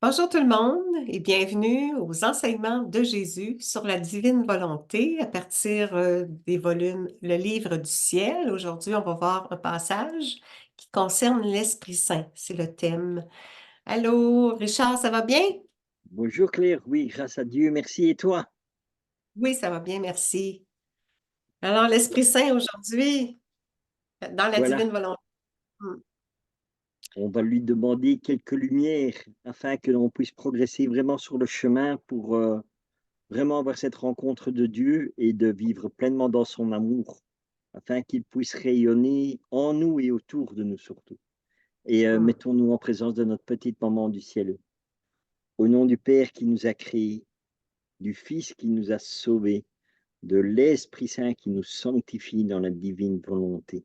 Bonjour tout le monde et bienvenue aux enseignements de Jésus sur la divine volonté à partir des volumes Le Livre du ciel. Aujourd'hui, on va voir un passage qui concerne l'Esprit Saint. C'est le thème. Allô, Richard, ça va bien? Bonjour Claire, oui, grâce à Dieu, merci. Et toi? Oui, ça va bien, merci. Alors, l'Esprit Saint aujourd'hui, dans la Voilà, divine volonté. Hmm. on va lui demander quelques lumières afin que l'on puisse progresser vraiment sur le chemin pour vraiment avoir cette rencontre de Dieu et de vivre pleinement dans son amour, afin qu'il puisse rayonner en nous et autour de nous surtout. Et Hmm. mettons-nous en présence de notre petite maman du ciel. Au nom du Père qui nous a créés, du Fils qui nous a sauvés, de l'Esprit Saint qui nous sanctifie dans la divine volonté.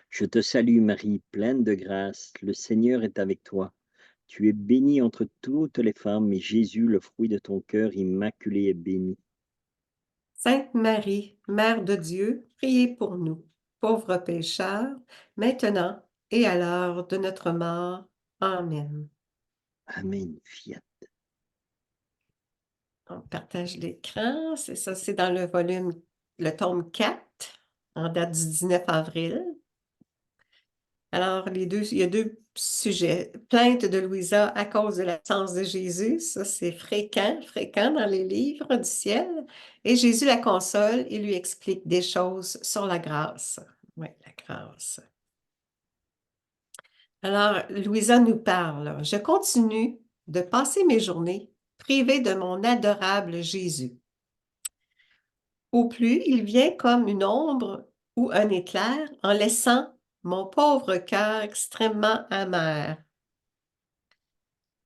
Je te salue Marie, pleine de grâce, le Seigneur est avec toi. Tu es bénie entre toutes les femmes, et Jésus, le fruit de ton cœur immaculé, est béni. Sainte Marie, Mère de Dieu, priez pour nous, pauvres pécheurs, maintenant et à l'heure de notre mort. Amen. Amen. Fiat. On partage l'écran, c'est ça, c'est dans le volume, le tome 4, en date du 19 avril. Alors, il y a deux sujets. Plainte de Louisa à cause de l'absence de Jésus, ça c'est fréquent dans les livres du ciel. Et Jésus la console et lui explique des choses sur la grâce. Oui, la grâce. Alors, Louisa nous parle. Je continue de passer mes journées privée de mon adorable Jésus. Au plus, il vient comme une ombre ou un éclair en laissant mon pauvre cœur extrêmement amer.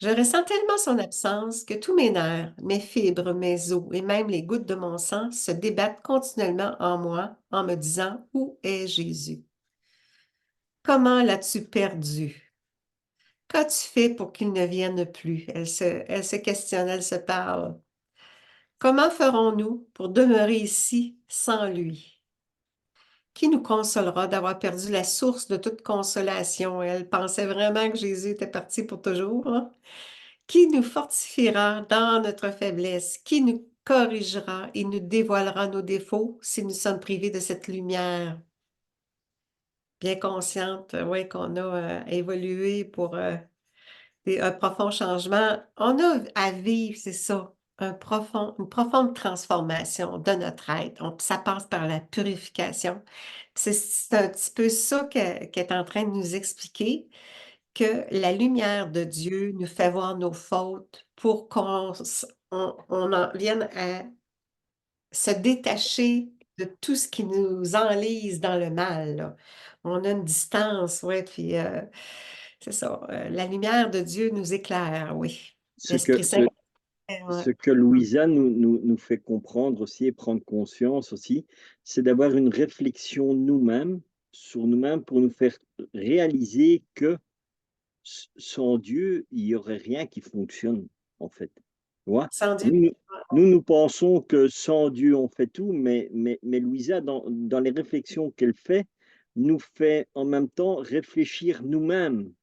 Je ressens tellement son absence que tous mes nerfs, mes fibres, mes os et même les gouttes de mon sang se débattent continuellement en moi en me disant: Où est Jésus? Comment l'as-tu perdu? Qu'as-tu fait pour qu'il ne vienne plus? Elle se questionne, elle se parle. Comment ferons-nous pour demeurer ici sans lui? Qui nous consolera d'avoir perdu la source de toute consolation? Elle pensait vraiment que Jésus était parti pour toujours, hein? Qui nous fortifiera dans notre faiblesse? Qui nous corrigera et nous dévoilera nos défauts si nous sommes privés de cette lumière? Bien consciente, ouais, qu'on a évolué pour un profond changement. On a à vivre, c'est ça, une profonde transformation de notre être. Ça passe par la purification. C'est un petit peu ça qu'elle est en train de nous expliquer, que la lumière de Dieu nous fait voir nos fautes pour on en vienne à se détacher de tout ce qui nous enlise dans le mal, là. On a une distance, ouais, puis c'est ça. La lumière de Dieu nous éclaire, oui. Ce que, L'Esprit Saint, ce, ouais. ce que Louisa nous fait comprendre aussi et prendre conscience aussi, c'est d'avoir une réflexion nous-mêmes, sur nous-mêmes, pour nous faire réaliser que sans Dieu, il n'y aurait rien qui fonctionne, en fait. Tu vois? Sans Dieu. Nous, nous pensons que sans Dieu, on fait tout, mais Louisa, dans les réflexions qu'elle fait, nous fait en même temps réfléchir nous-mêmes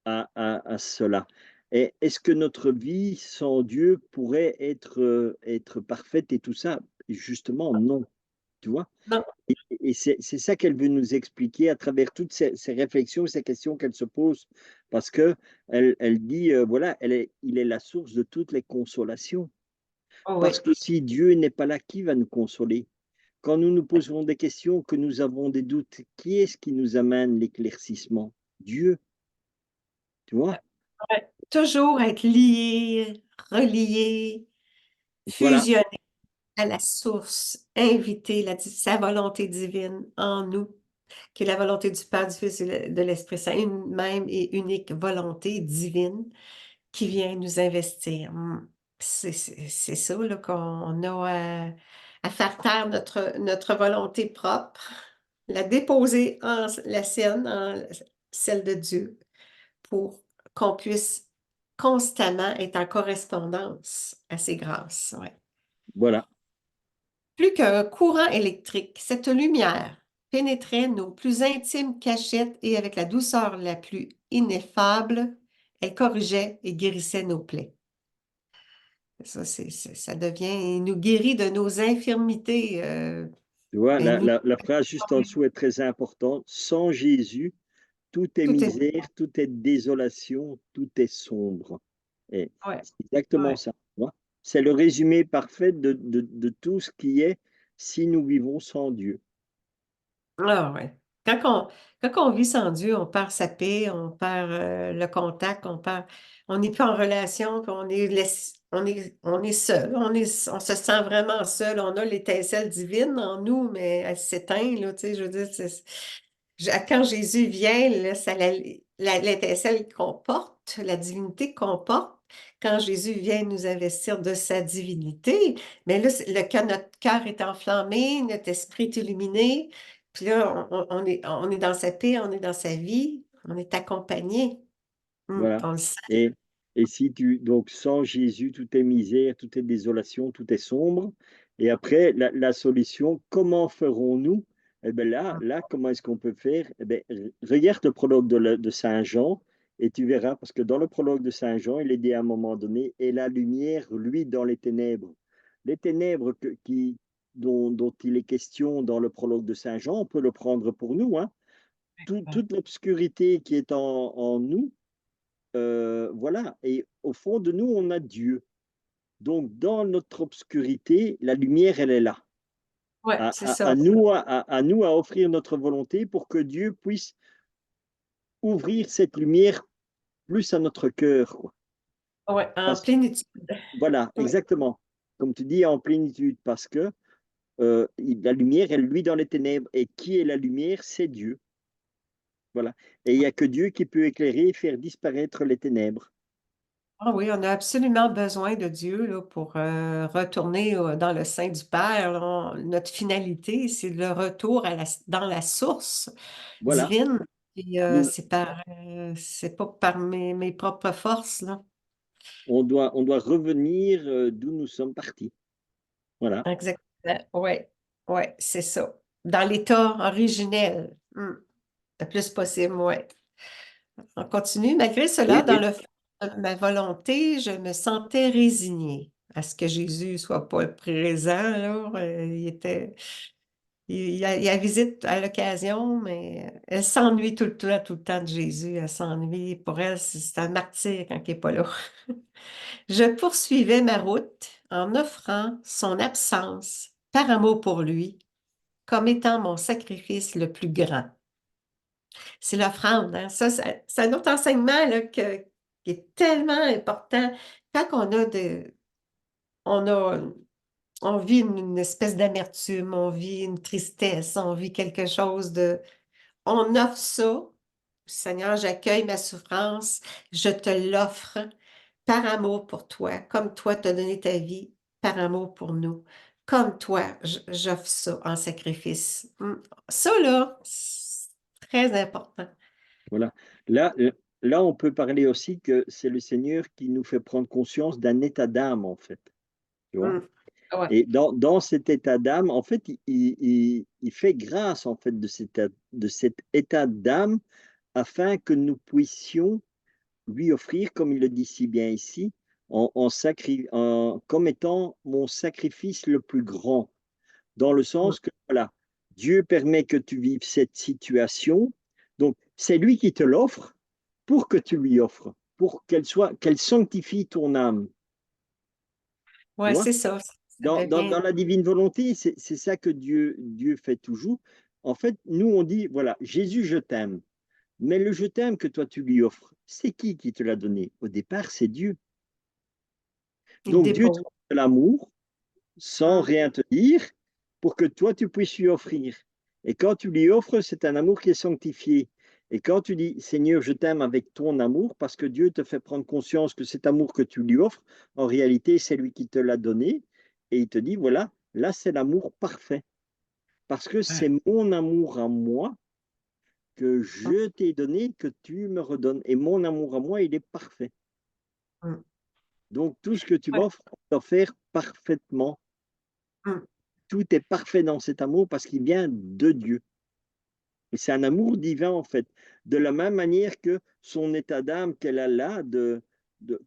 à cela. Et est-ce que notre vie sans Dieu pourrait être parfaite et tout ça? Justement, non. Tu vois? Non, Et c'est ça qu'elle veut nous expliquer à travers toutes ces réflexions, ces questions qu'elle se pose, parce qu'elle dit, voilà, il est la source de toutes les consolations. oh Parce oui. que si Dieu n'est pas là, qui va nous consoler? Quand nous nous poserons des questions, que nous avons des doutes, qui est-ce qui nous amène l'éclaircissement? Dieu, tu vois? Ouais. Toujours être lié, relié, Voilà, fusionné à la source, inviter sa volonté divine en nous, qui est la volonté du Père, du Fils et de l'Esprit Saint, une même et unique volonté divine qui vient nous investir. C'est ça là, qu'on a à faire taire notre volonté propre, la déposer en la sienne, en celle de Dieu, pour qu'on puisse constamment être en correspondance à ses grâces. Ouais. voilà, Plus qu'un courant électrique, cette lumière pénétrait nos plus intimes cachettes et avec la douceur la plus ineffable, Elle corrigeait et guérissait nos plaies. Ça, ça devient, il nous guérit de nos infirmités. Tu vois, Ben, nous, la phrase juste en dessous est très importante. Sans Jésus, tout est tout est. misère, tout est désolation, tout est sombre. Et Ouais, c'est exactement ouais. ça. Tu vois. C'est le résumé parfait de tout ce qui est si nous vivons sans Dieu. Ah ouais. Quand on vit sans Dieu, on perd sa paix, on perd le contact, on n'est plus en relation, puis on est seul, on se sent vraiment seul, on a l'étincelle divine en nous, mais elle s'éteint, là, tu sais, je veux dire, quand Jésus vient, là, l'étincelle qu'on porte, la divinité qu'on porte, quand Jésus vient nous investir de sa divinité, mais là, notre cœur est enflammé, notre esprit est illuminé, puis là, on est dans sa paix, on est dans sa vie, on est accompagné. Voilà. On le sent. Et, et si tu, donc, sans Jésus, tout est misère, tout est désolation, tout est sombre. Et après, la solution, comment ferons-nous? Eh bien là, comment est-ce qu'on peut faire? Eh bien, regarde le prologue de Saint Jean et tu verras, parce que dans le prologue de Saint Jean, il est dit à un moment donné, et la lumière, lui, dans les ténèbres. Les ténèbres dont il est question dans le prologue de Saint Jean, on peut le prendre pour nous, hein. Toute l'obscurité qui est en nous, voilà, et au fond de nous, on a Dieu. Donc, dans notre obscurité, la lumière, elle est là. Ouais, c'est ça. À nous à offrir notre volonté pour que Dieu puisse ouvrir cette lumière plus à notre cœur, quoi. Ouais, en Parce, plénitude. voilà, Ouais. exactement. Comme tu dis, en plénitude, parce que la lumière, elle luit dans les ténèbres. Et qui est la lumière? C'est Dieu. Voilà. Et il n'y a que Dieu qui peut éclairer et faire disparaître les ténèbres. Ah oui, on a absolument besoin de Dieu là, pour retourner dans le sein du Père, là. Notre finalité, c'est le retour dans la source Voilà. divine. Et Nous, c'est pas par mes propres forces, là. on doit revenir d'où nous sommes partis. Voilà. Exactement. Ouais, ouais, c'est ça. Dans l'état originel, le plus possible, ouais. On continue. Malgré cela, Oui, dans oui. le fond de ma volonté, je me sentais résignée à ce que Jésus soit pas présent, là. Il a visite à l'occasion, mais elle s'ennuie tout le temps de Jésus. Elle s'ennuie. Pour elle, c'est un martyr quand il n'est pas là. Je poursuivais ma route en offrant son absence par amour pour lui comme étant mon sacrifice le plus grand. C'est l'offrande, hein. Ça, c'est un autre enseignement là, qui est tellement important. Quand on a, on vit une espèce d'amertume, on vit une tristesse, on vit quelque chose de, on offre ça. Seigneur, j'accueille ma souffrance, je te l'offre par amour pour toi, comme toi t'as donné ta vie, par amour pour nous. Comme toi, j'offre ça en sacrifice. Ça, là, c'est très important. Voilà. Là, là, on peut parler aussi que c'est le Seigneur qui nous fait prendre conscience d'un état d'âme, en fait. Tu vois? Mm. Ouais. Et dans cet état d'âme, en fait, il fait grâce, en fait, de cet état d'âme afin que nous puissions lui offrir, comme il le dit si bien ici, comme étant mon sacrifice le plus grand. Dans le Mm. sens que, voilà, Dieu permet que tu vives cette situation, donc c'est lui qui te l'offre pour que tu lui offres, pour qu'elle sanctifie ton âme, tu Ouais, vois? c'est ça. Ça devient. Dans la divine volonté, c'est ça que Dieu fait toujours. En fait, nous, on dit, voilà, Jésus, je t'aime. Mais le je t'aime que toi, tu lui offres, c'est qui te l'a donné? Au départ, c'est Dieu. Il Donc, Dieu te dépose. donne de l'amour, sans Mm. rien te dire pour que toi, tu puisses lui offrir. Et quand tu lui offres, c'est un amour qui est sanctifié. Et quand tu dis, Seigneur, je t'aime avec ton amour, parce que Dieu te fait prendre conscience que cet amour que tu lui offres, en réalité, c'est lui qui te l'a donné. Et il te dit, voilà, là, c'est l'amour parfait. Parce que Ouais. c'est mon amour à moi que Mm. je t'ai donné, que tu me redonnes. Et mon amour à moi, il est parfait. Mm. Donc, tout ce que tu Ouais. m'offres, on doit faire parfaitement. Mm. Tout est parfait dans cet amour parce qu'il vient de Dieu. Et c'est un amour divin, en fait. de la même manière que son état d'âme qu'elle a là,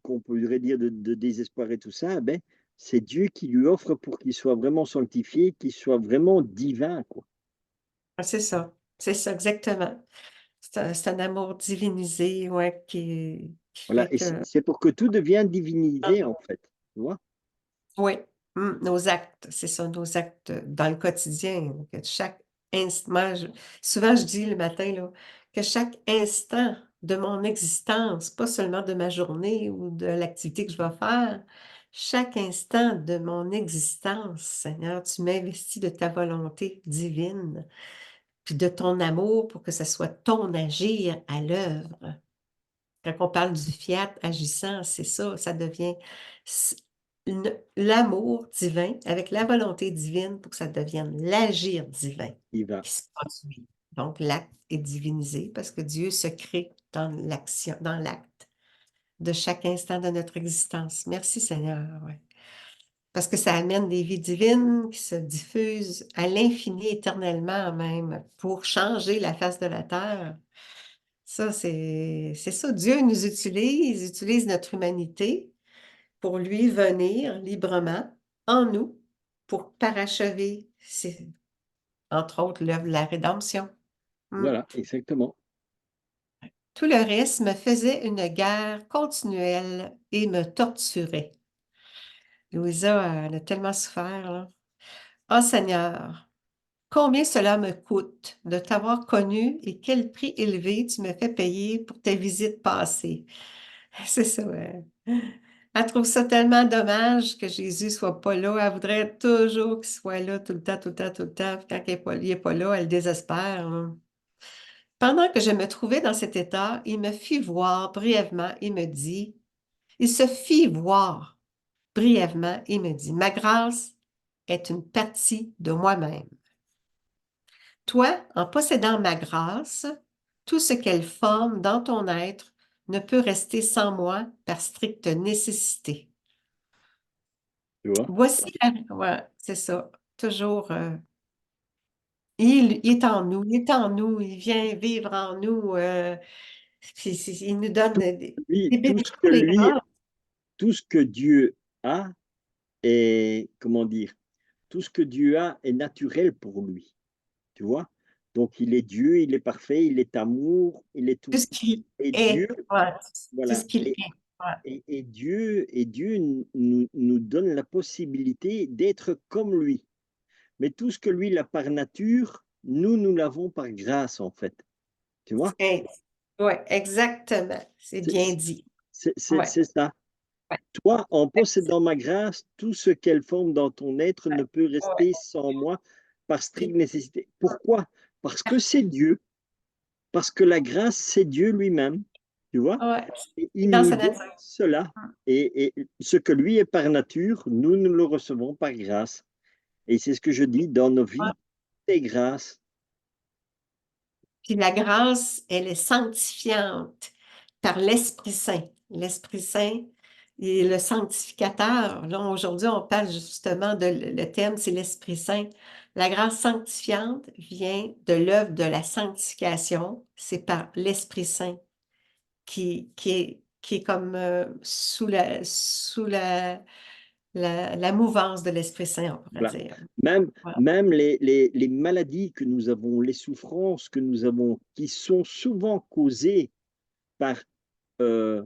qu'on pourrait dire de désespoir et tout ça, ben, c'est Dieu qui lui offre pour qu'il soit vraiment sanctifié, qu'il soit vraiment divin, quoi. Ah, c'est ça, exactement. C'est un amour divinisé, ouais, qui Voilà, fait et que, c'est pour que tout devienne divinisé, en fait, tu vois? oui, nos actes, c'est ça, nos actes dans le quotidien, que chaque instant, souvent je dis le matin, là, que chaque instant de mon existence, pas seulement de ma journée ou de l'activité que je vais faire, chaque instant de mon existence, Seigneur, tu m'investis de ta volonté divine, puis de ton amour pour que ce soit ton agir à l'œuvre. Quand on parle du fiat agissant, c'est ça, ça devient s- l'amour divin avec la volonté divine pour que ça devienne l'agir divin Il va. qui se produit. Donc, l'acte est divinisé parce que Dieu se crée dans l'action, dans l'acte de chaque instant de notre existence. Merci Seigneur. Ouais. Parce que ça amène des vies divines qui se diffusent à l'infini éternellement même pour changer la face de la terre. Ça, c'est ça. Dieu nous utilise notre humanité pour lui venir librement en nous pour parachever, entre autres, l'œuvre de la rédemption. Hmm. Voilà, exactement. Tout le reste me faisait une guerre continuelle et me torturait. Louisa, elle a tellement souffert, là. Ah, Seigneur, combien cela me coûte de t'avoir connu et quel prix élevé tu me fais payer pour tes visites passées. C'est ça, ouais. Elle trouve ça tellement dommage que Jésus soit pas là. Elle voudrait toujours qu'il soit là tout le temps, tout le temps, tout le temps. Puis quand il est pas là, elle désespère, là. Pendant que je me trouvais dans cet état, il me fit voir brièvement et me dit, il se fit voir brièvement et me dit, ma grâce est une partie de moi-même. Toi, en possédant ma grâce, tout ce qu'elle forme dans ton être ne peut rester sans moi par stricte nécessité. Tu vois? Voici ouais, c'est ça. Toujours, il est en nous, il est en nous, il vient vivre en nous. Il nous donne Lui, des bénédictions, des grâces. tout ce que Dieu a est, comment dire, tout ce que Dieu a est naturel pour lui, tu vois? Donc il est Dieu, il est parfait, il est amour, il est Tout tout. ce qu'il Et Dieu, est, ouais, tout voilà, ce qu'il est. Ouais. et Dieu nous donne la possibilité d'être comme lui. Mais tout ce que lui il a par nature, nous l'avons par grâce, en fait. Tu vois? Hey, ouais, exactement. C'est C'est bien dit. Ouais, c'est ça. ouais, Toi, en possédant ma grâce, tout ce qu'elle forme dans ton être ne peut ouais. rester sans moi par stricte Puis, nécessité. Pourquoi? Parce que c'est Dieu, parce que la grâce, c'est Dieu lui-même, tu vois? ouais, Et c'est il dans nous sa donne nature. cela. Et ce que lui est par nature, nous le recevons par grâce. Et c'est ce que je dis, dans nos Ouais. vies, c'est grâce. Puis la grâce, elle est sanctifiante par l'Esprit Saint. L'Esprit Saint est le sanctificateur. Là, aujourd'hui, on parle justement le thème, c'est l'Esprit Saint. La grâce sanctifiante vient de l'œuvre de la sanctification. C'est par l'Esprit Saint qui est comme sous la mouvance de l'Esprit Saint, on pourrait Voilà. dire. Voilà. Même les maladies que nous avons, les souffrances que nous avons, qui sont souvent causées par, euh,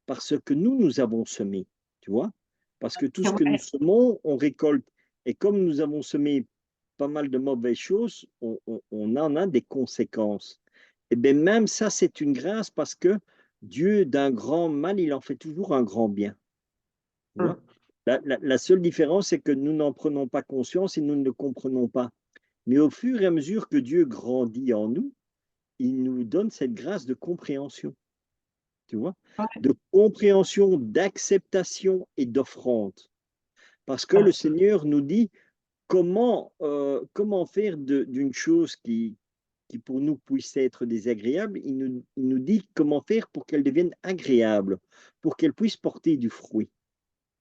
par ce que nous avons semé, tu vois? Parce que tout ce que nous Ouais. semons, on récolte. Et comme nous avons semé pas mal de mauvaises choses, on en a des conséquences. Et bien même ça, c'est une grâce parce que Dieu, d'un grand mal, il en fait toujours un grand bien. Tu vois? Hum, La seule différence, c'est que nous n'en prenons pas conscience et nous ne le comprenons pas. Mais au fur et à mesure que Dieu grandit en nous, il nous donne cette grâce de compréhension, tu vois? ouais. De compréhension, d'acceptation et d'offrande. Parce que le Ah, Seigneur nous dit comment faire d'une chose qui pour nous puisse être désagréable, il nous dit comment faire pour qu'elle devienne agréable, pour qu'elle puisse porter du fruit.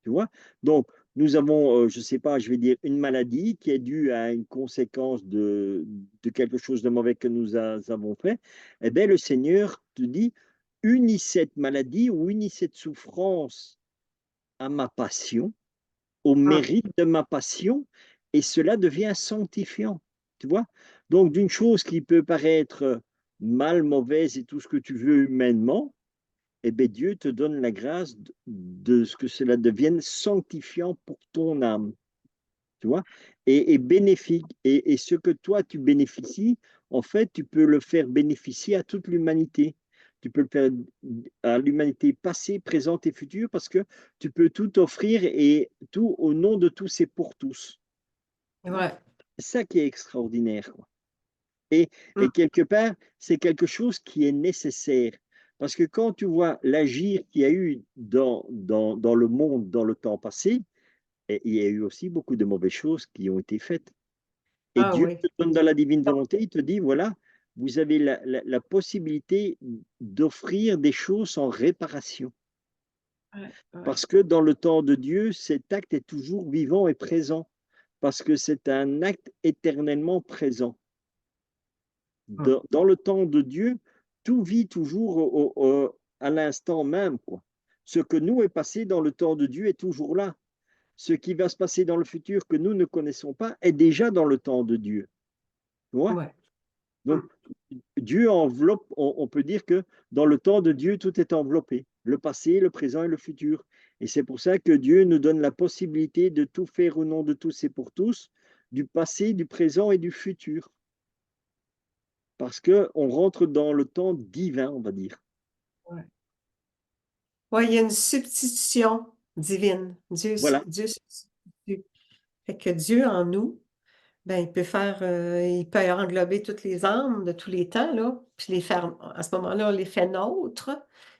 Tu vois? Donc, nous avons, je ne sais pas, je vais dire une maladie qui est due à une conséquence de quelque chose de mauvais que nous avons fait, eh bien, le Seigneur te dit, unis cette maladie ou unis cette souffrance à ma passion, au hum, mérite de ma passion, et cela devient sanctifiant. Tu vois? Donc, d'une chose qui peut paraître mal, mauvaise et tout ce que tu veux humainement, eh bien, Dieu te donne la grâce de ce que cela devienne sanctifiant pour ton âme, tu vois, et bénéfique. Et ce que toi, tu bénéficies, en fait, tu peux le faire bénéficier à toute l'humanité. Tu peux le faire à l'humanité passée, présente et future, parce que tu peux tout offrir et tout au nom de tous et pour tous. Tu vois? ouais, C'est ça qui est extraordinaire, quoi. Et, hum, et quelque part, c'est quelque chose qui est nécessaire. Parce que quand tu vois l'agir qu'il y a eu dans le monde dans le temps passé, et il y a eu aussi beaucoup de mauvaises choses qui ont été faites. Et ah Dieu oui, te donne dans la divine volonté, il te dit, voilà, vous avez la possibilité d'offrir des choses en réparation. ouais, ouais, Parce que dans le temps de Dieu, cet acte est toujours vivant et présent. Parce que c'est un acte éternellement présent. hum, Dans le temps de Dieu, tout vit toujours à l'instant même, quoi. Ce que nous est passé dans le temps de Dieu est toujours là. Ce qui va se passer dans le futur que nous ne connaissons pas est déjà dans le temps de Dieu. Tu vois? ouais, Donc, hum, Dieu enveloppe, on peut dire que dans le temps de Dieu, tout est enveloppé, le passé, le présent et le futur. Et c'est pour ça que Dieu nous donne la possibilité de tout faire au nom de tous et pour tous, du passé, du présent et du futur. Parce qu'on rentre dans le temps divin, on va dire. ouais. Ouais, il y a une substitution divine. Voilà, Dieu substitue. Fait que Dieu en nous, ben, il peut englober toutes les âmes de tous les temps, là, puis les faire, à ce moment-là, on les fait nôtres,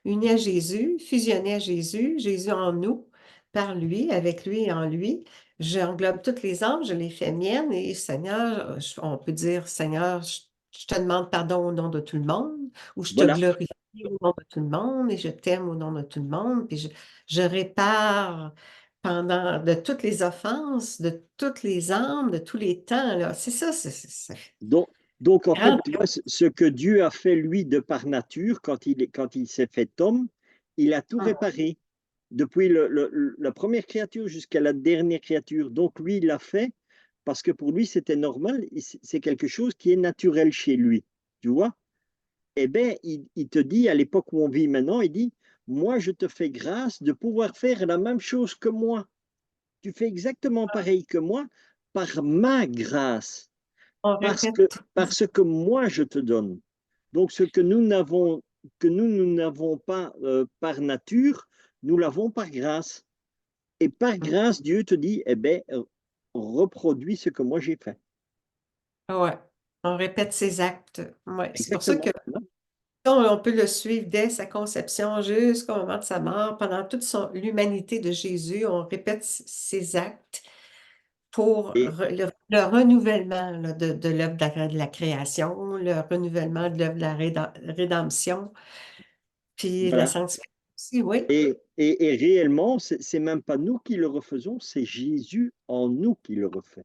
unis à Jésus, fusionnés à Jésus, Jésus en nous, par lui, avec lui et en lui. J'englobe toutes les âmes, je les fais miennes, et Seigneur, on peut dire, Seigneur, je te demande pardon au nom de tout le monde, ou je te voilà. glorifie au nom de tout le monde, et je t'aime au nom de tout le monde, puis je répare pendant de toutes les offenses, de toutes les âmes, de tous les temps, là. C'est ça, c'est Donc, donc, en fait, grand. tu vois, ce que Dieu a fait, lui, de par nature, quand il s'est fait homme, il a tout Hum, réparé, depuis la première créature jusqu'à la dernière créature. Donc, lui, il l'a fait parce que pour lui, c'était normal, c'est quelque chose qui est naturel chez lui, tu vois. Eh bien, il te dit, à l'époque où on vit maintenant, il dit, moi, je te fais grâce de pouvoir faire la même chose que moi. Tu fais exactement pareil que moi par ma grâce. on Parce répète que, tout. parce que moi, je te donne. Donc, ce que nous n'avons pas par nature, nous l'avons par grâce. Et par Hum. grâce, Dieu te dit, eh bien, reproduis ce que moi j'ai fait. Ouais, on répète ses actes. Ouais, c'est pour ça que Exactement. on peut le suivre dès sa conception jusqu'au moment de sa mort. Pendant toute l'humanité de Jésus, on répète ses actes pour Et le renouvellement là, de l'œuvre de la création, le renouvellement de l'œuvre de la rédemption, puis la voilà. sanctification aussi, oui. Et réellement, c'est même pas nous qui le refaisons, c'est Jésus en nous qui le refait.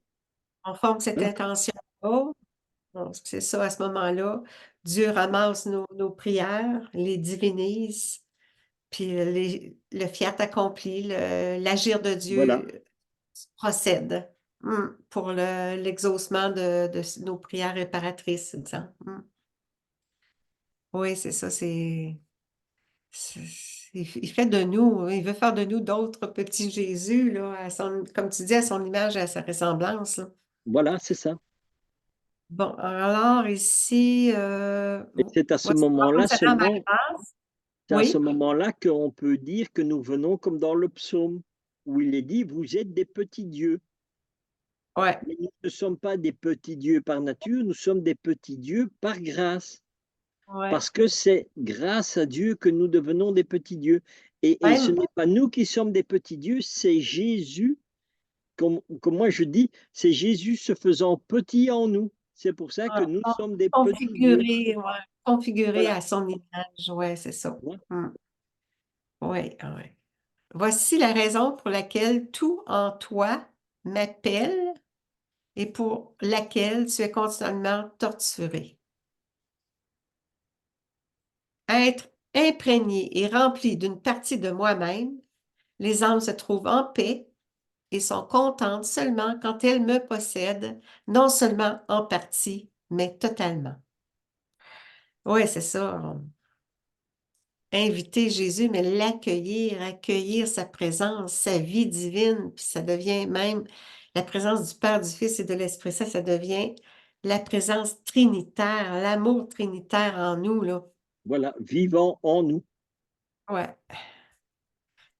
On forme cette Hein. intention-là. Donc, c'est ça, à ce moment-là, Dieu ramasse nos prières, les divinise, puis le fiat accompli, l'agir de Voilà, Dieu procède pour l'exaucement de nos prières réparatrices, disons. Oui, c'est ça, c'est- il fait de nous, il veut faire de nous d'autres petits Jésus, là, comme tu dis, à son image et à sa ressemblance, là. voilà, c'est ça. Bon, alors ici, Et c'est à ce voici comment moment-là concernant ma seulement, grâce. c'est à ce Oui, moment-là qu'on peut dire que nous venons comme dans le psaume, où il est dit, vous êtes des petits dieux. ouais, Mais nous ne sommes pas des petits dieux par nature, nous sommes des petits dieux par grâce. ouais. Parce que c'est grâce à Dieu que nous devenons des petits dieux. Et ce Même, n'est pas nous qui sommes des petits dieux, c'est Jésus, comme moi je dis, c'est Jésus se faisant petit en nous. C'est pour ça que nous sommes des petits dieux. configuré, ouais, configuré Voilà. à son image, ouais, c'est ça. Ouais. Oui, ouais. Voici la raison pour laquelle tout en toi m'appelle et pour laquelle tu es continuellement torturé. Être imprégné et rempli d'une partie de moi-même, les âmes se trouvent en paix et sont contentes seulement quand elles me possèdent, non seulement en partie, mais totalement. Oui, c'est ça. Inviter Jésus, mais l'accueillir, accueillir sa présence, sa vie divine, puis ça devient même la présence du Père, du Fils et de l'Esprit Saint, ça devient la présence trinitaire, l'amour trinitaire en nous, là. Voilà, vivant en nous. Ouais.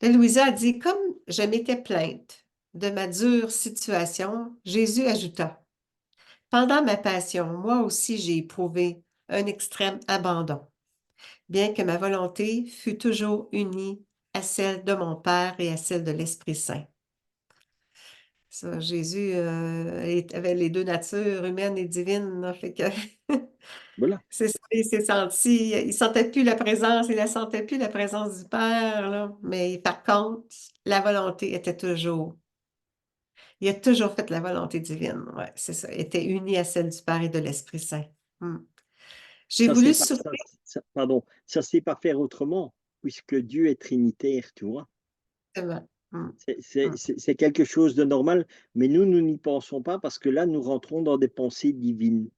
Là, Louisa a dit, comme je m'étais plainte de ma dure situation, Jésus ajouta, pendant ma passion, moi aussi j'ai éprouvé un extrême abandon, bien que ma volonté fût toujours unie à celle de mon Père et à celle de l'Esprit Saint. Ça, Jésus avait les deux natures, humaine et divine, là, fait que Voilà. c'est ça, il s'est senti, il sentait plus la présence, il ne sentait plus la présence du Père, là, mais par contre, la volonté était toujours, il a toujours fait la volonté divine, ouais, c'est ça, il était uni à celle du Père et de l'Esprit Saint. Hmm. J'ai Ça, voulu c'est pas, souffrir, pardon, ça, c'est pas faire autrement, puisque Dieu est trinitaire, tu vois. Hmm, C'est hmm. c'est quelque chose de normal, mais nous n'y pensons pas parce que là, nous rentrons dans des pensées divines.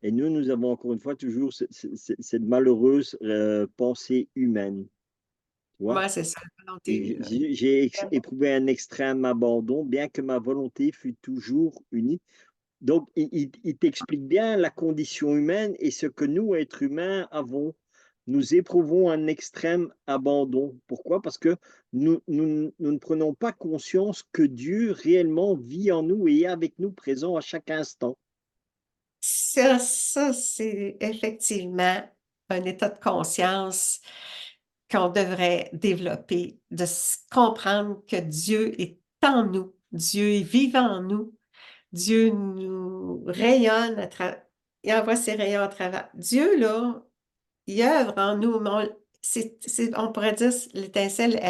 Et nous avons encore une fois toujours cette malheureuse pensée humaine, tu vois. Ouais, c'est ça, la Et volonté. j'ai éprouvé un extrême abandon, bien que ma volonté fût toujours unie. Donc, il t'explique bien la condition humaine et ce que nous, êtres humains, avons. Nous éprouvons un extrême abandon. Pourquoi? Parce que nous ne prenons pas conscience que Dieu réellement vit en nous et est avec nous, présent à chaque instant. Ça, c'est effectivement un état de conscience qu'on devrait développer, de comprendre que Dieu est en nous, Dieu est vivant en nous, Dieu nous rayonne à travers, il envoie ses rayons à travers. Dieu, là, il œuvre en nous, mais on pourrait dire l'étincelle,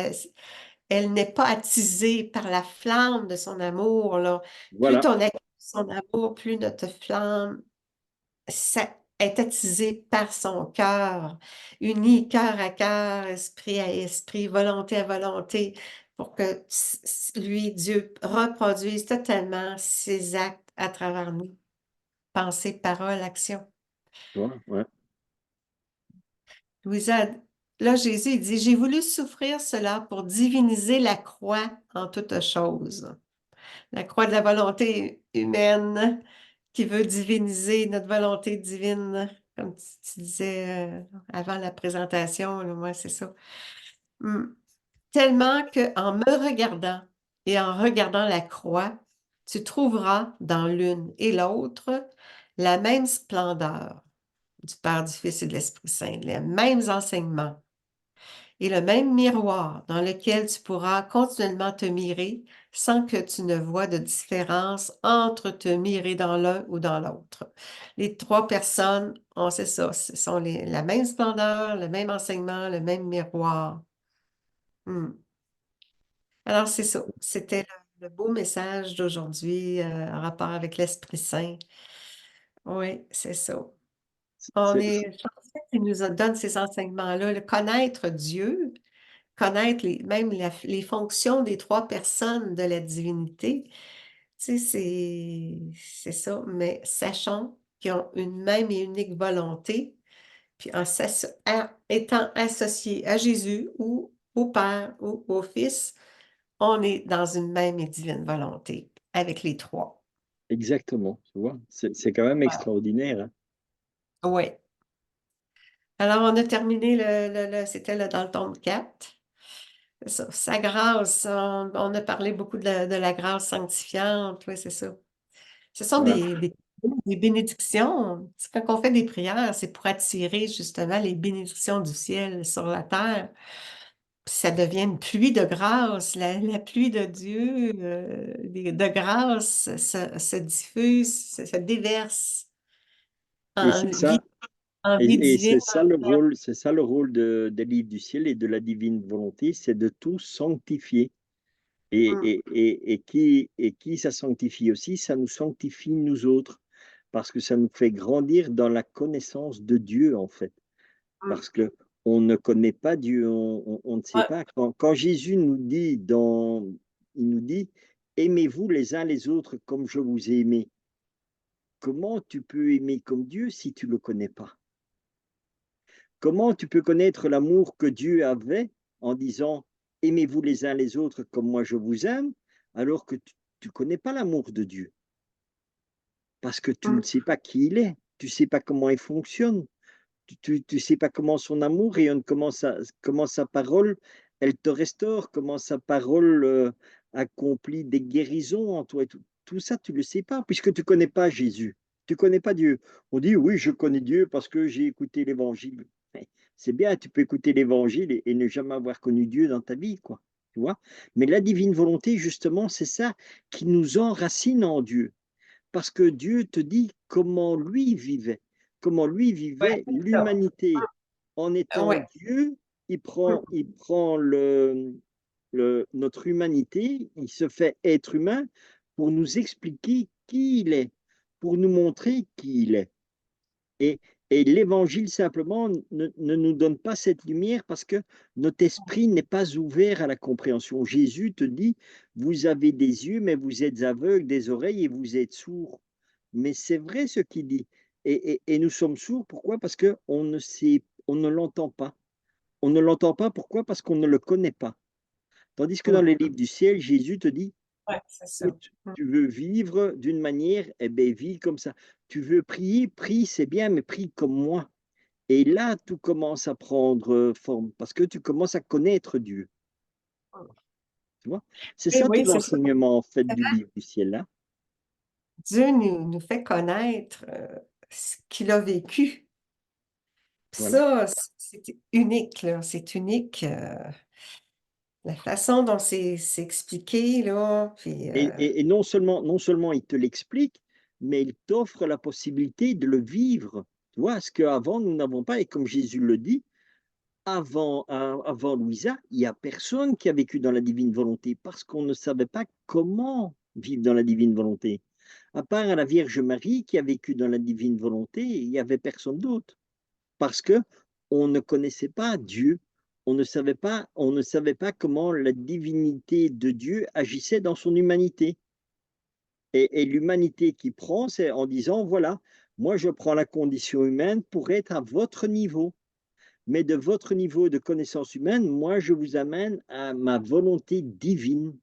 elle n'est pas attisée par la flamme de son amour, là. Plus Voilà, ton accueille son amour, plus notre flamme ça est attisé par son cœur, uni cœur à cœur, esprit à esprit, volonté à volonté, pour que lui, Dieu, reproduise totalement ses actes à travers nous, pensée, parole, action. tu vois, ouais. Louisa, là, Jésus, il dit, j'ai voulu souffrir cela pour diviniser la croix en toutes choses. La croix de la volonté humaine qui veut diviniser notre volonté divine, comme tu disais avant la présentation, là, moi, c'est ça. Hmm. Tellement qu'en me regardant et en regardant la croix, tu trouveras dans l'une et l'autre la même splendeur du Père, du Fils et de l'Esprit Saint, les mêmes enseignements et le même miroir dans lequel tu pourras continuellement te mirer sans que tu ne vois de différence entre te mirer dans l'un ou dans l'autre. Les trois personnes, on sait ça, ce sont la même splendeur, le même enseignement, le même miroir. Hmm. Alors, c'est ça. C'était le beau message d'aujourd'hui en rapport avec l'Esprit Saint. Oui, c'est ça. On C'est est chanceux qu'il nous donne ces enseignements-là. Le connaître Dieu, connaître même les fonctions des trois personnes de la divinité, tu sais, c'est ça. Mais sachant qu'ils ont une même et unique volonté, puis étant associés à Jésus ou au Père ou au Fils, on est dans une même et divine volonté avec les trois. exactement, tu vois. C'est quand même Wow. extraordinaire, hein. Oui. Alors, on a terminé c'était dans le tome 4. C'est ça. Sa grâce, on a parlé beaucoup de la grâce sanctifiante, oui, c'est ça. Ce sont Voilà. des bénédictions. C'est quand on fait des prières, c'est pour attirer justement les bénédictions du ciel sur la terre. Puis ça devient une pluie de grâce, la pluie de Dieu, de grâce se diffuse, se déverse Et en c'est vie. ça, en vie Et divine. c'est ça le rôle des livres du ciel et de la divine volonté, c'est de tout sanctifier. Mm, Et qui ça sanctifie aussi? Ça nous sanctifie nous autres, parce que ça nous fait grandir dans la connaissance de Dieu, en fait. mm. Parce que on ne connaît pas Dieu, on ne sait Ouais, pas. Quand Jésus nous dit il nous dit: «Aimez-vous les uns les autres comme je vous ai aimé». Comment tu peux aimer comme Dieu si tu ne le connais pas? Comment tu peux connaître l'amour que Dieu avait en disant: «Aimez-vous les uns les autres comme moi je vous aime», alors que tu connais pas l'amour de Dieu? Parce que tu ne mm. sais pas qui il est, tu sais pas comment il fonctionne, tu sais pas comment son amour rayonne, comment sa parole, elle te restaure, comment sa parole, accomplit des guérisons en toi et tout ça, tu le sais pas puisque tu connais pas Jésus. Tu connais pas Dieu. On dit: «Oui, je connais Dieu parce que j'ai écouté l'évangile». Mais c'est bien, tu peux écouter l'évangile et ne jamais avoir connu Dieu dans ta vie, quoi, tu vois? Mais la divine volonté, justement, c'est ça qui nous enracine en Dieu. Parce que Dieu te dit comment lui Ouais, vivait c'est ça. l'humanité. En étant Ouais. Dieu, Mm. il prend notre humanité, il se fait être humain pour nous expliquer qui il est, pour nous montrer qui il est. Et, et l'évangile simplement ne nous donne pas cette lumière parce que notre esprit n'est pas ouvert à la compréhension. Jésus te dit, vous avez des yeux, mais vous êtes aveugles, des oreilles et vous êtes sourds. Mais c'est vrai ce qu'il dit. Et nous sommes sourds, pourquoi? Parce qu'on ne sait, on ne l'entend pas. On ne l'entend pas, pourquoi? Parce qu'on ne le connaît pas. Tandis que dans Mm. les livres du ciel, Jésus te dit, Ouais, c'est ça. écoute, Mm. tu veux vivre d'une manière, eh bien, vis comme ça. Tu veux prier, prie, c'est bien, mais prie comme moi. Et là, tout commence à prendre forme parce que tu commences à connaître Dieu, tu vois? C'est Oui, ça tout oui, c'est ça. l'enseignement en fait du livre du ciel là. Dieu nous fait connaître ce qu'il a vécu. Voilà. Ça, c'est unique, là. C'est unique. La façon dont c'est expliqué, là. Puis, Et non seulement il te l'explique, mais il t'offre la possibilité de le vivre. Tu vois? Ce qu'avant nous n'avons pas et comme Jésus le dit, avant Louisa, il y a personne qui a vécu dans la divine volonté parce qu'on ne savait pas comment vivre dans la divine volonté. À part la Vierge Marie qui a vécu dans la divine volonté, il y avait personne d'autre. Parce que on ne connaissait pas Dieu, on ne savait pas comment la divinité de Dieu agissait dans son humanité. Et l'humanité qui prend, c'est en disant, voilà, moi je prends la condition humaine pour être à votre niveau. Mais de votre niveau de connaissance humaine, moi je vous amène à ma volonté divine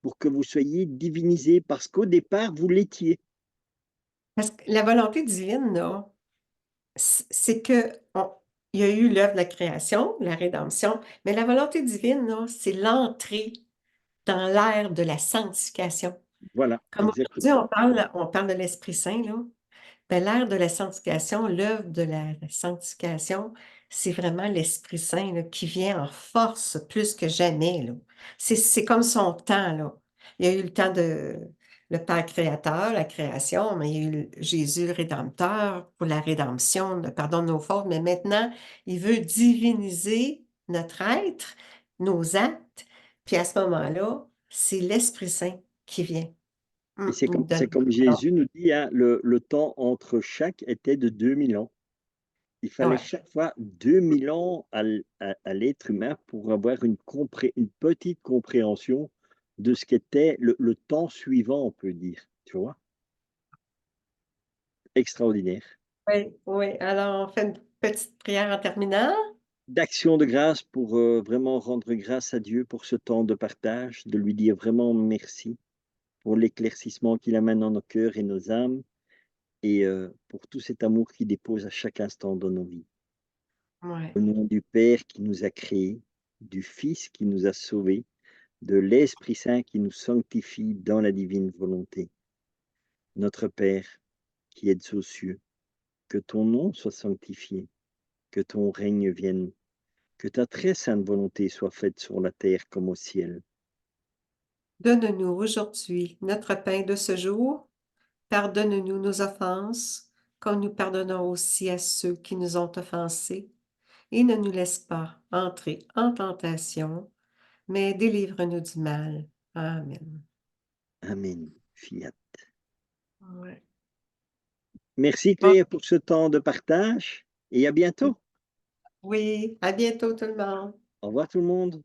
pour que vous soyez divinisés, parce qu'au départ, vous l'étiez. parce que la volonté divine, là, c'est que il y a eu l'œuvre de la création, la rédemption, mais la volonté divine, là, c'est l'entrée dans l'ère de la sanctification. Voilà, Comme aujourd'hui, exactement. on parle de l'Esprit Saint, là. Ben, l'ère de la sanctification, l'œuvre de la sanctification, c'est vraiment l'Esprit Saint là, qui vient en force plus que jamais, là. C'est comme son temps, là. Il y a eu le temps de le Père créateur, la création, mais il y a eu Jésus le Rédempteur pour la rédemption, le pardon de nos fautes, mais maintenant, il veut diviniser notre être, nos actes, puis à ce moment-là, c'est l'Esprit Saint qui vient nous donner. C'est comme Jésus nous dit, hein, le temps entre chaque était de 2000 ans. Il fallait Ouais. chaque fois 2000 ans à l'être humain pour avoir une petite compréhension de ce qu'était le temps suivant, on peut dire, tu vois? Extraordinaire. Oui, oui. Alors, on fait une petite prière en terminant. D'action de grâce pour, vraiment rendre grâce à Dieu pour ce temps de partage, de lui dire vraiment merci pour l'éclaircissement qu'il amène dans nos cœurs et nos âmes et pour tout cet amour qu'il dépose à chaque instant dans nos vies. Ouais. Au nom du Père qui nous a créés, du Fils qui nous a sauvés, de l'Esprit Saint qui nous sanctifie dans la divine volonté. Notre Père qui es aux cieux, que ton nom soit sanctifié, que ton règne vienne, que ta très sainte volonté soit faite sur la terre comme au ciel. Donne-nous aujourd'hui notre pain de ce jour. Pardonne-nous nos offenses, comme nous pardonnons aussi à ceux qui nous ont offensés. Et ne nous laisse pas entrer en tentation, mais délivre-nous du mal. Amen. Amen. Fiat. Ouais. Merci Bon, Claire pour ce temps de partage et à bientôt. oui, à bientôt tout le monde. Au revoir tout le monde.